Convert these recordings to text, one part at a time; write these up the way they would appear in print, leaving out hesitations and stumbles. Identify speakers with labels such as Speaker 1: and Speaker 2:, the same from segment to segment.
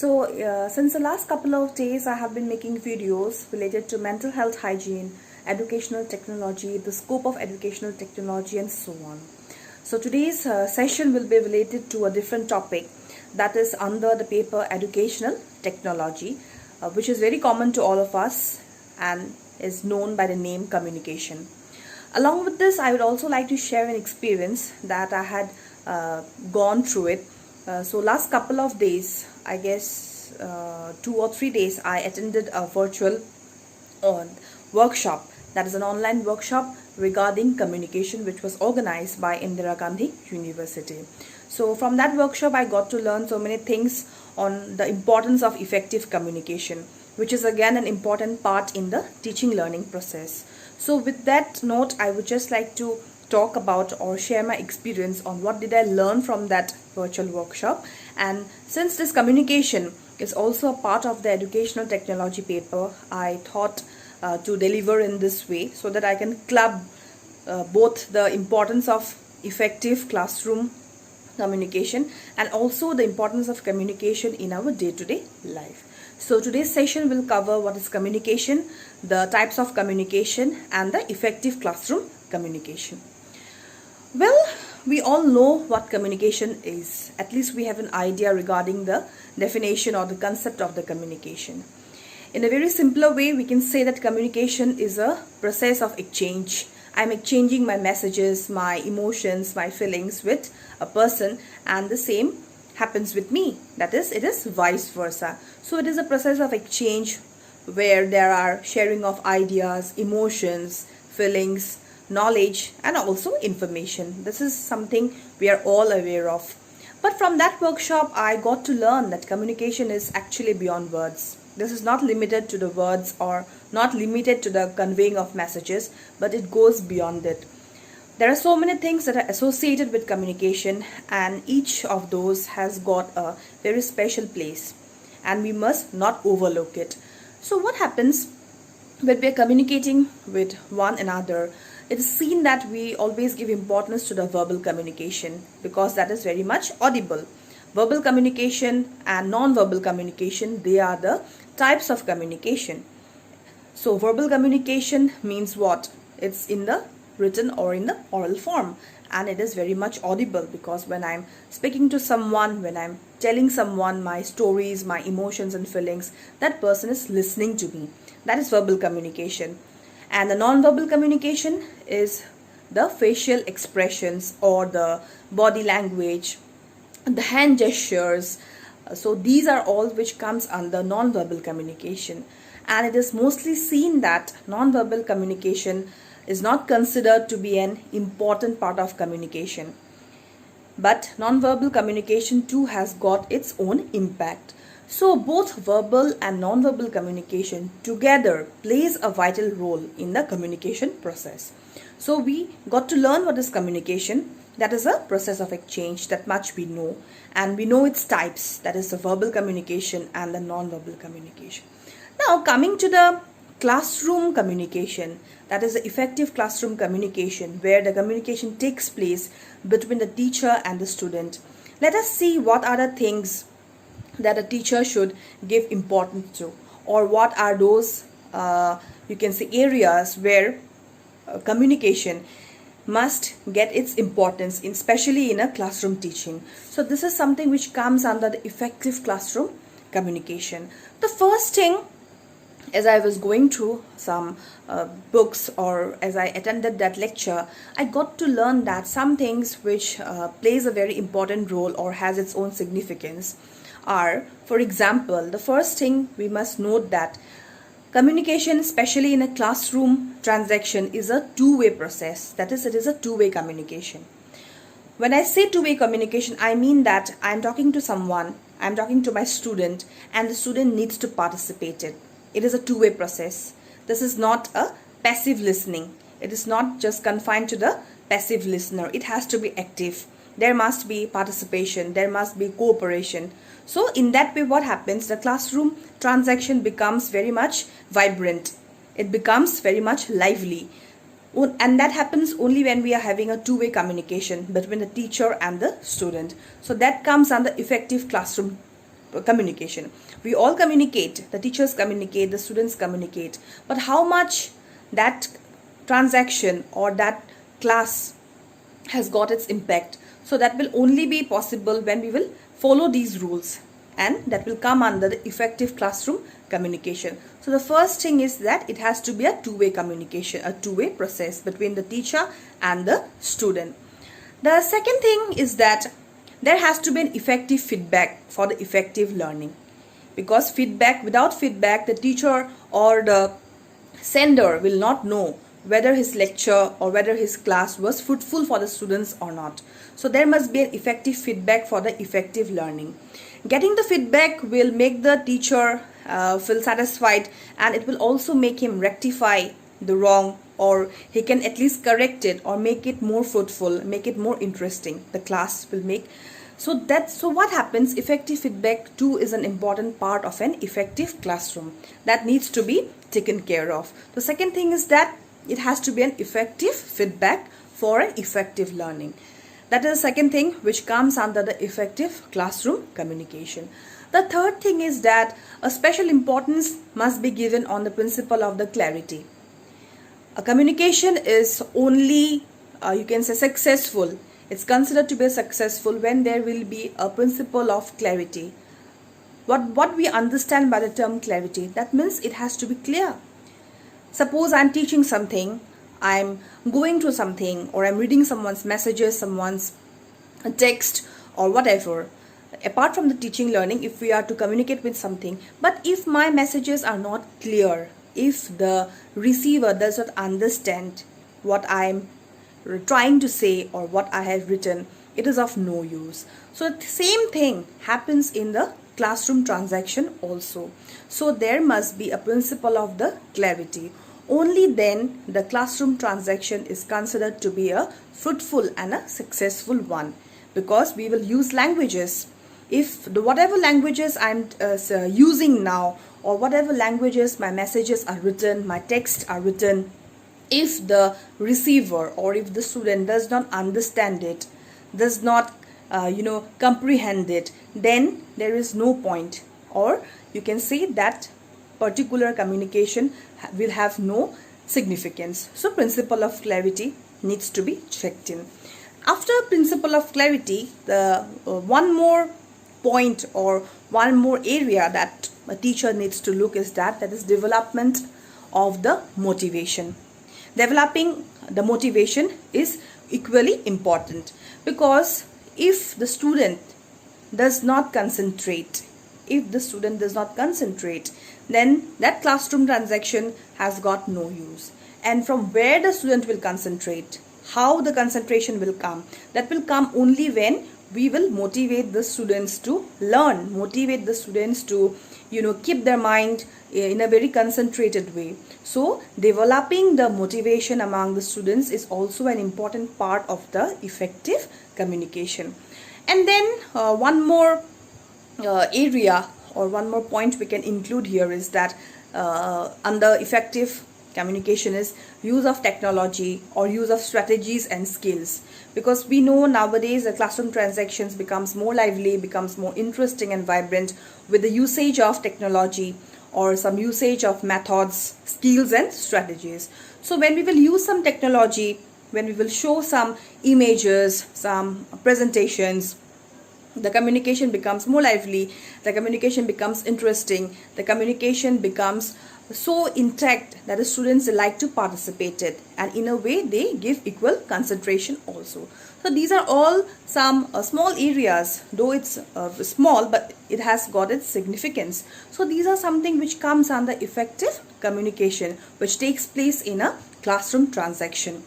Speaker 1: Since the last couple of days, I have been making videos related to mental health hygiene, educational technology, the scope of educational technology, and so on. So, today's session will be related to a different topic that is under the paper Educational Technology, which is very common to all of us and is known by the name communication. Along with this, I would also like to share an experience that I had gone through it. Last couple of days, I guess 2 or 3 days, I attended a virtual workshop, that is an online workshop regarding communication, which was organized by Indira Gandhi University. So from that workshop, I got to learn so many things on the importance of effective communication, which is again an important part in the teaching learning process. So with that note, I would just like to talk about or share my experience on what did I learn from that virtual workshop. And since this communication is also a part of the educational technology paper, I thought to deliver in this way so that I can club both the importance of effective classroom communication and also the importance of communication in our day-to-day life. So today's session will cover what is communication, the types of communication, and the effective classroom communication. Well, we all know what communication is. At least we have an idea regarding the definition or the concept of the communication. In a very simpler way, we can say that communication is a process of exchange. I'm exchanging my messages, my emotions, my feelings with a person, and the same happens with me. That is, it is vice versa. So it is a process of exchange where there are sharing of ideas, emotions, feelings, knowledge, and also information. This is something we are all aware of. But from that workshop, I got to learn that communication is actually beyond words. This is not limited to the words or not limited to the conveying of messages, but it goes beyond it. There are so many things that are associated with communication, and each of those has got a very special place, and we must not overlook it. So what happens when we are communicating with one another? It is seen that we always give importance to the verbal communication because that is very much audible. Verbal communication and non-verbal communication, they are the types of communication. So verbal communication means what? It's in the written or in the oral form, and it is very much audible because when I'm speaking to someone, when I'm telling someone my stories, my emotions and feelings, that person is listening to me. That is verbal communication. And the non-verbal communication is the facial expressions or the body language, the hand gestures. So these are all which comes under non-verbal communication, and it is mostly seen that non-verbal communication is not considered to be an important part of communication. But non-verbal communication too has got its own impact. So both verbal and non-verbal communication together plays a vital role in the communication process. So we got to learn what is communication. That is a process of exchange, that much we know. And we know its types, that is the verbal communication and the non-verbal communication. Now coming to the classroom communication, that is the effective classroom communication, where the communication takes place between the teacher and the student. Let us see what are the things that a teacher should give importance to, or what are those you can say areas where communication must get its importance, especially in a classroom teaching. So this is something which comes under the effective classroom communication. The first thing, as I was going through some books or as I attended that lecture, I got to learn that some things which plays a very important role or has its own significance are, for example, the first thing we must note that communication, especially in a classroom transaction, is a two-way process. That is, it is a two-way communication. When I say two-way communication, I mean that I'm talking to someone, I'm talking to my student, and the student needs to participate in. It is a two-way process. This is not a passive listening. It is not just confined to the passive listener. It has to be active. There must be participation. There must be cooperation. So in that way, what happens? The classroom transaction becomes very much vibrant. It becomes very much lively. And that happens only when we are having a two-way communication between the teacher and the student. So that comes under effective classroom communication. We all communicate, the teachers communicate, the students communicate, but how much that transaction or that class has got its impact. So that will only be possible when we will follow these rules, and that will come under the effective classroom communication. So the first thing is that it has to be a two-way communication, a two-way process between the teacher and the student. The second thing is that there has to be an effective feedback for the effective learning, because without feedback, the teacher or the sender will not know whether his lecture or whether his class was fruitful for the students or not. So there must be an effective feedback for the effective learning. Getting the feedback will make the teacher feel satisfied, and it will also make him rectify the wrong, or he can at least correct it or make it more fruitful, make it more interesting. The class will make. So what happens? Effective feedback too is an important part of an effective classroom that needs to be taken care of. The second thing is that it has to be an effective feedback for an effective learning. That is the second thing which comes under the effective classroom communication. The third thing is that a special importance must be given on the principle of the clarity. A communication is only, you can say, successful. It's considered to be successful when there will be a principle of clarity. What we understand by the term clarity, that means it has to be clear. Suppose I'm teaching something, I'm going through something, or I'm reading someone's messages, someone's text, or whatever. Apart from the teaching learning, if we are to communicate with something, but if my messages are not clear, if the receiver does not understand what I'm trying to say or what I have written, it is of no use. So the same thing happens in the classroom transaction also. So there must be a principle of the clarity. Only then the classroom transaction is considered to be a fruitful and a successful one, because we will use languages. If whatever languages I'm using now, or whatever languages my messages are written, my texts are written, if the receiver or if the student does not understand it, does not comprehend it, then there is no point, or you can say that particular communication will have no significance. So principle of clarity needs to be checked in. After principle of clarity, the one more point or one more area that a teacher needs to look is that is development of the motivation. Developing the motivation is equally important, because if the student does not concentrate, then that classroom transaction has got no use. And from where the student will concentrate, how the concentration will come, that will come only when we will motivate the students to learn, motivate the students to keep their mind in a very concentrated way. So developing the motivation among the students is also an important part of the effective communication. And then one more area or one more point we can include here is that under effective communication is use of technology or use of strategies and skills, because we know nowadays the classroom transactions becomes more lively, becomes more interesting and vibrant with the usage of technology or some usage of methods, skills and strategies. So when we will use some technology, when we will show some images, some presentations, the communication becomes more lively, the communication becomes interesting, the communication becomes so intact that the students like to participate it, and in a way they give equal concentration also. So these are all some small areas, though it's small, but it has got its significance. So these are something which comes under effective communication, which takes place in a classroom transaction.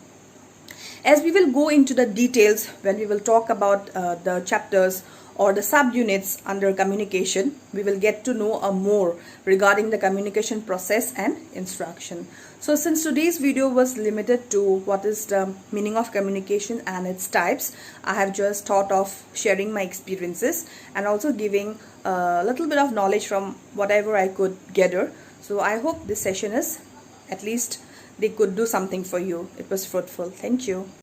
Speaker 1: As we will go into the details when we will talk about the chapters or the subunits under communication, we will get to know more regarding the communication process and instruction. So since today's video was limited to what is the meaning of communication and its types, I have just thought of sharing my experiences and also giving a little bit of knowledge from whatever I could gather. So I hope this session is, at least they could do something for you. It was fruitful. Thank you.